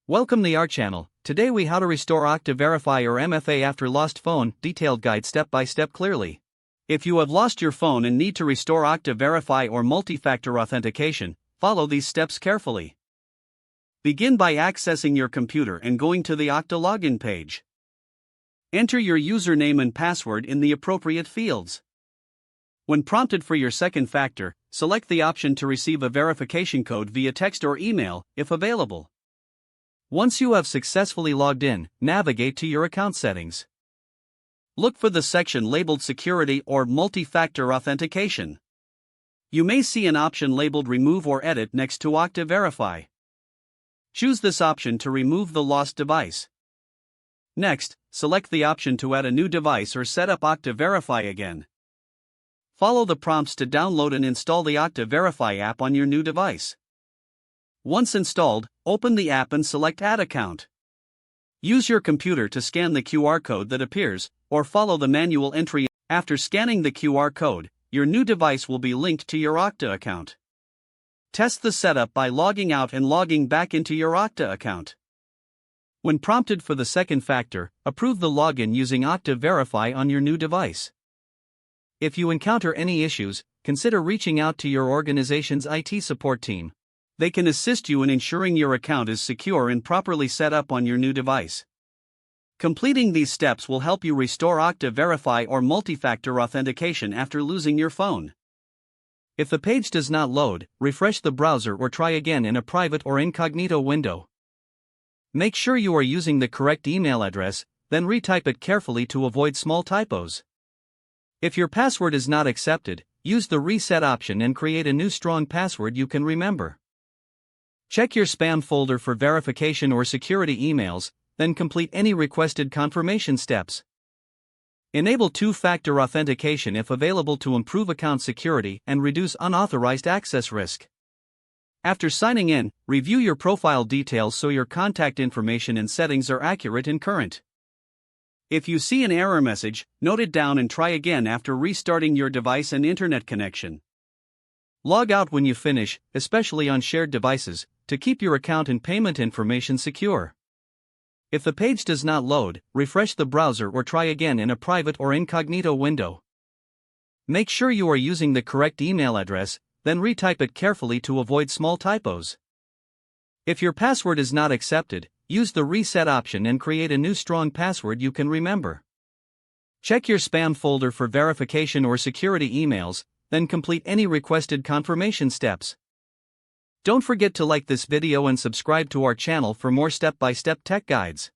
Welcome to our channel. Today we how to restore Okta Verify or MFA after lost phone, detailed guide step by step clearly. If you have lost your phone and need to restore Okta Verify or multi-factor authentication, follow these steps carefully. Begin by accessing your computer and going to the Okta login page. Enter your username and password in the appropriate fields. When prompted for your second factor, select the option to receive a verification code via text or email, if available. Once you have successfully logged in, navigate to your account settings. Look for the section labeled Security or Multi-Factor Authentication. You may see an option labeled Remove or Edit next to Okta Verify. Choose this option to remove the lost device. Next, select the option to add a new device or set up Okta Verify again. Follow the prompts to download and install the Okta Verify app on your new device. Once installed, open the app and select Add Account. Use your computer to scan the QR code that appears, or follow the manual entry. After scanning the QR code, your new device will be linked to your Okta account. Test the setup by logging out and logging back into your Okta account. When prompted for the second factor, approve the login using Okta Verify on your new device. If you encounter any issues, consider reaching out to your organization's IT support team. They can assist you in ensuring your account is secure and properly set up on your new device. Completing these steps will help you restore Okta Verify or multi-factor authentication after losing your phone. If the page does not load, refresh the browser or try again in a private or incognito window. Make sure you are using the correct email address, then retype it carefully to avoid small typos. If your password is not accepted, use the reset option and create a new strong password you can remember. Check your spam folder for verification or security emails, then complete any requested confirmation steps. Enable two-factor authentication if available to improve account security and reduce unauthorized access risk. After signing in, review your profile details so your contact information and settings are accurate and current. If you see an error message, note it down and try again after restarting your device and internet connection. Log out when you finish, especially on shared devices, to keep your account and payment information secure. If the page does not load, refresh the browser or try again in a private or incognito window. Make sure you are using the correct email address, then retype it carefully to avoid small typos. If your password is not accepted, use the reset option and create a new strong password you can remember. Check your spam folder for verification or security emails, then complete any requested confirmation steps. Don't forget to like this video and subscribe to our channel for more step-by-step tech guides.